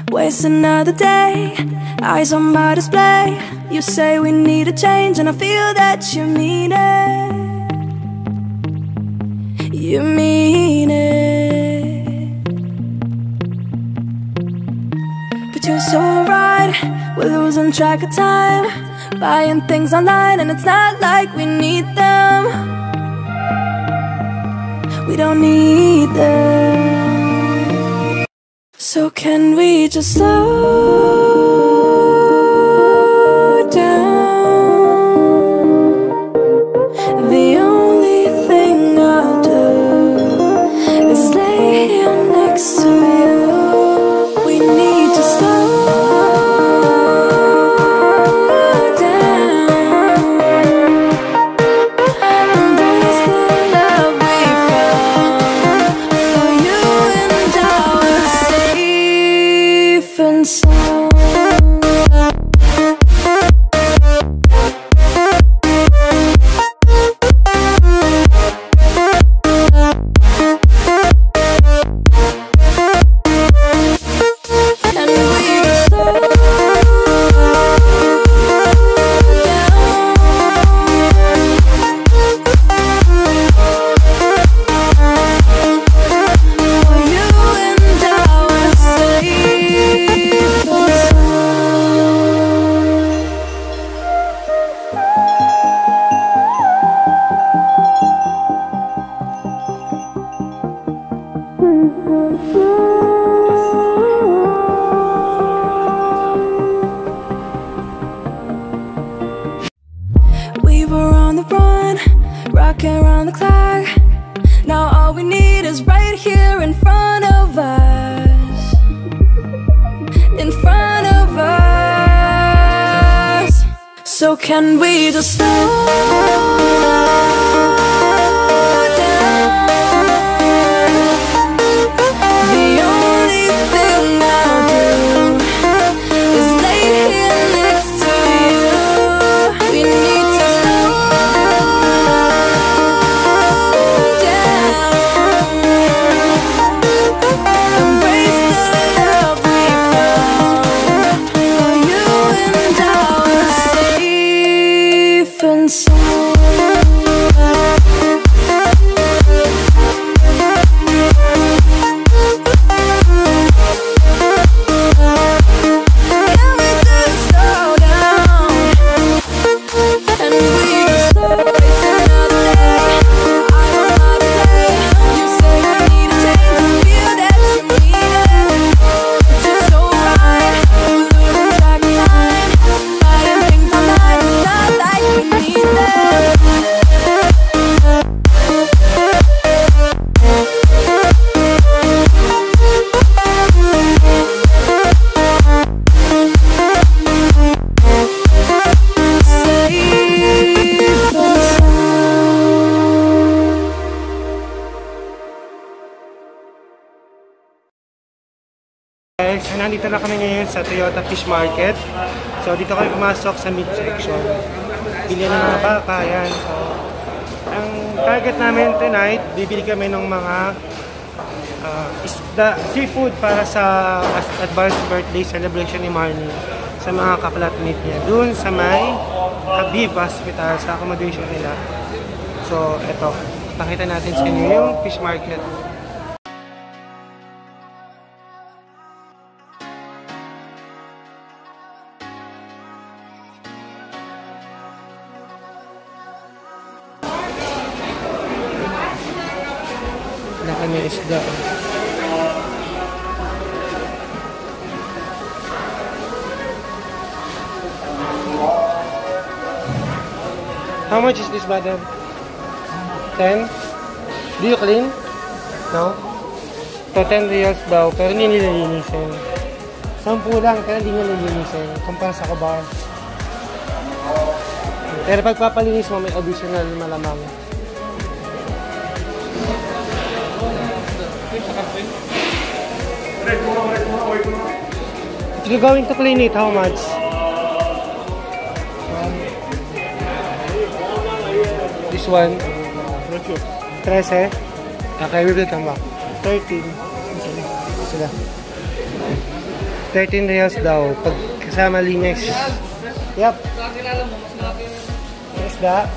Waste another day, eyes on my display. You say we need a change, and I feel that you mean it. You mean it. But you're so right, we're losing track of time, buying things online, and it's not like we need them. We don't need them. So can we just slow down? The only thing I'll do is lay here next to you. We need to slow down. Embrace the love we found. For you and I were safe and sound. We were on the run, rocking around the clock. Now all we need is right here in front of us. In front of us. So can we just slow down? The only thing I'll do is lay here next to you. We need to slow down. Embrace the love we found. For you and I were safe and sound. Guys, nandito na kami ngayon sa Toyota Fish Market. So dito kami pumasok sa midsection. Bili ng mga baka, yan. So, ang target namin tonight, bibili kami ng mga isda, seafood para sa advanced birthday celebration ni Marnie sa mga kaplatmate niya. Doon sa may Habib Hospital, sa accommodation nila. So, eto. Pakita natin sa inyo yung fish market. Laki ng isda. How much is this, madam? 10? Do you clean? No? So 10 reals daw, pero hindi nililinisin. 10 lang, pero hindi nililinisin. Kumpara sa kubar. Pero pagpapalinis mo, may additional malamang. If you're going to clean it, how much? This one? 13. Okay, we will come back. 13. Okay. Sila. 13 reals daw. Pag kasama linex. Yep. Isda.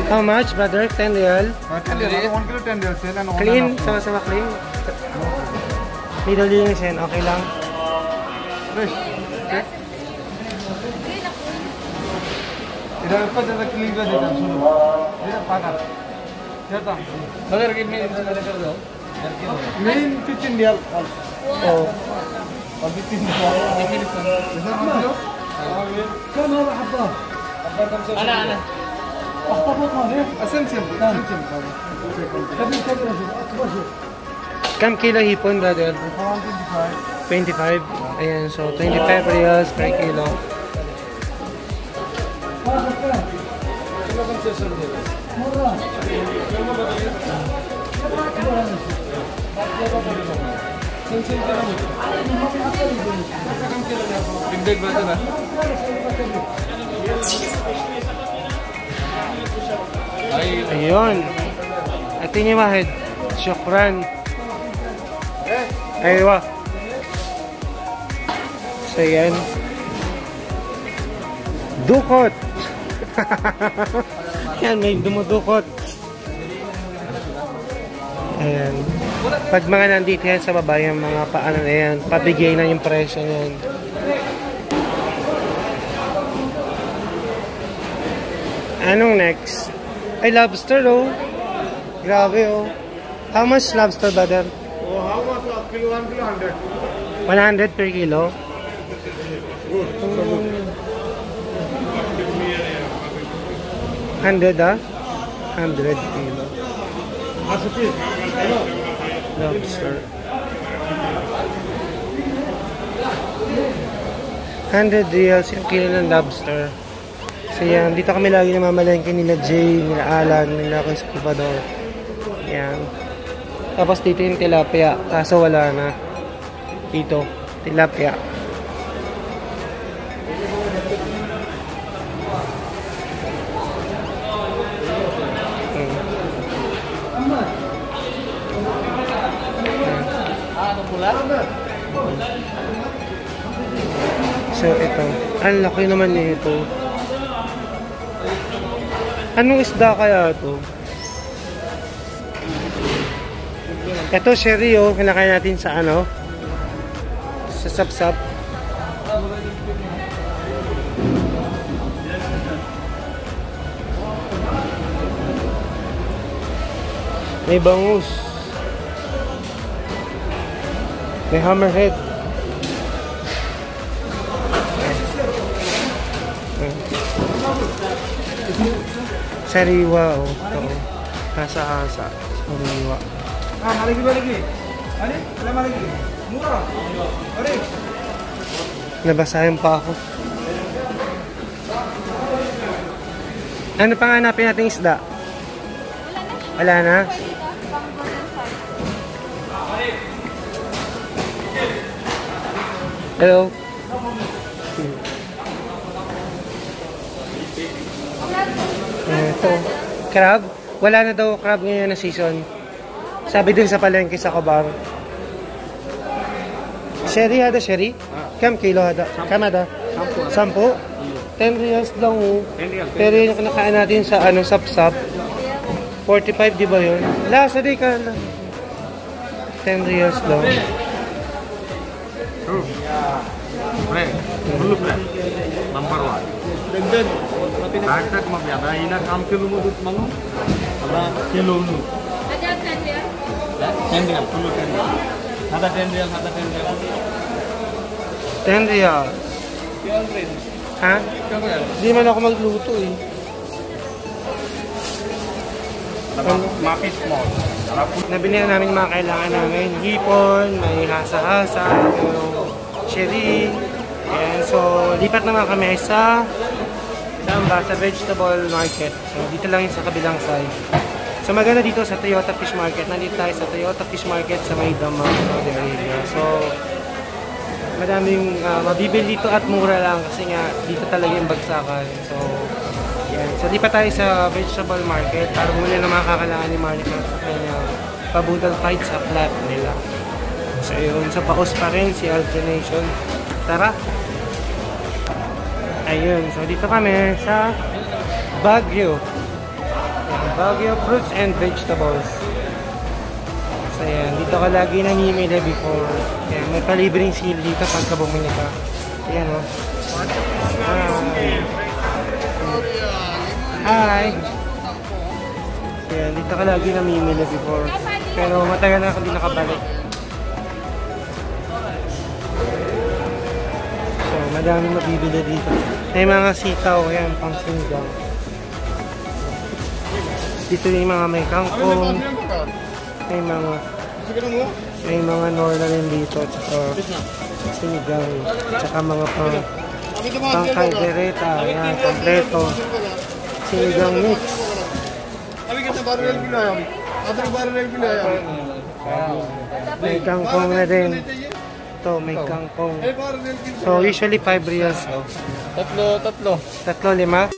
How much, brother? 10 real? 10 real. 1 kilo 10 real. Clean? Sama-sama clean? Middle linis yan. Okay lang? Fresh. Okay. Idah apa dah clean ka dito? Dito pakat. Dito. Brother, give me main 15 real. Oh. 15 real. Isa mo dito? كم هذا حبة؟ أنا أخطبط هذا؟ أسمسم Kam kilo hipon, brother? 25. Ayan, so 25 reals per kilo. Ayun. Ito yung mahid. Syukran. Aywa. So yan. Dukot. Yan, may dumudukot. Ayan. Pag mga nandito yan sa baba, yung mga paano na yan, pabigay na yung presyo yan. Anong next? Ay, lobster oh. Grabe oh. How much lobster, brother? Oh, how much? 1 kilo 100. 100 per kilo? 100 ah? 100 kilo. Lobster. 100 reals yung kilo ng lobster. So yan, dito kami lagi namamalengke nila Jay, nila Alan, nila Kuya Salvador. Yan. Tapos dito yung tilapia, kaso wala na. Dito, tilapia. So ito, ang laki naman nito. Anong isda kaya ito? Ito sherry oh, kinakain natin sa ano? Sa sapsap. May bangus. May hammerhead. Sariwa oh. Ito oh. Hasa-hasa. Sariwa. Ah, malagi ba lagi? Ano? Wala malagi. Mura. Ano? Nabasahin pa ako. Ano pang hanapin natin isda? Wala na? Hello? Ito. Crab? Wala na daw crab ngayon na season. Sabi dun sa palengke sa Cobang. Sherry hada sherry? Kam kilo hada? Kam hada? 10? 10 reals lang oh. Pero yung kinakain natin sa ano, sapsap. 45 di ba yun? Lasa di ka lang. 10 reals lang. Pre, full pre. Number 1. Dagdag. Dagdag mabiyada. Ina kam kilo mo dut mango. Ada kilo nu. Ada 10 real. 10 real. Full 10 real. Ada 10 real. Ada 10 real. 10 real. Ha? Hindi man ako magluto eh. Mapit mo. Nabili na namin mga kailangan namin. Hipon, may hasa-hasa, sherry. Ayan, so lipat naman kami sa Ambasa Vegetable Market. So dito lang yun sa kabilang side. So maganda dito sa Toyota Fish Market. Nandito tayo sa Toyota Fish Market sa may Damang, Saudi Arabia. So madaming mabibili dito at mura lang kasi nga dito talaga yung bagsakan. So, yan. So, di pa tayo sa vegetable market para muli na makakalangan ni Marnie sa kanyang pabudal fight sa flat nila. So, yun. So, paus pa rin si Alternation. Tara! Ayun. So, dito kami sa Baguio. Yan. Baguio Fruits and Vegetables. So, yan. Dito ka lagi namimili before. Yan. May palibreng sale dito pagka bumili ka. Ayan, o. Hi! So, yan. Dito ka lagi namimili before. Pero matagal na ako din nakabalik. So, madaming mabibili dito. May mga sitaw. Ayan, pang sinigang. Dito yung mga may kangkong. May mga nor na rin dito. Tsaka sinigang. Tsaka mga pang kaldereta. Ayan, kompleto. Sinigang mix. May kangkong na din. Ito, may kangkong. So, usually 5 reals. No? Tatlo, 5?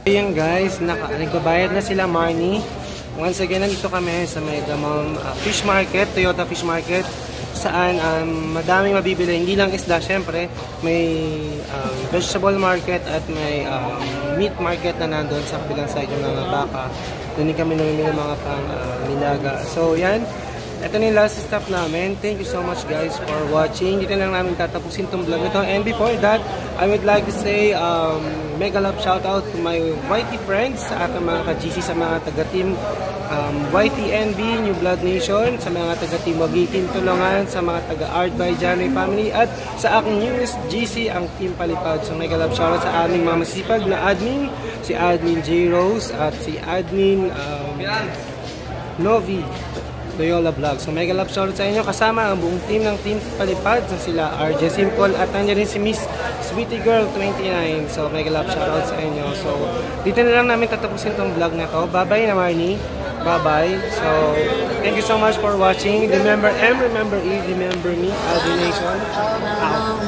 Ayan guys, nagbabayad na sila Marnie. Once again, nandito kami sa Mega Mall Fish Market, Toyota Fish Market, saan madaming mabibili. Hindi lang isda, syempre. May vegetable market at may meat market na nandun sa kabilang side yung mga baka. Doon kami namimili ng mga pang nilaga. So yan, ito na yung last stop namin. Thank you so much guys for watching. Dito lang namin tatapusin itong vlog ito. And before that, I would like to say mega love shout out to my YT friends, sa aking mga ka-GC, sa mga taga-team YTNB, New Blood Nation, sa mga taga-team Wagitin Tulungan, sa mga taga-Art by January Family, at sa aking newest GC, ang Team Palipad. So mega love shout out sa aming mga masipag na admin, si Admin J. Rose at si Admin Novi Loyola Vlog. So mega love shoutout sa inyo, kasama ang buong team ng Team Palipad, so sila RJ Simple at nandiyan rin si Miss Sweetie Girl 29. So mega love shoutout sa inyo. So dito na lang namin tatapusin tong vlog na to. Bye bye na Marnie. Bye bye. So thank you so much for watching. Remember M, remember E, remember me, Aldi Nation. Out.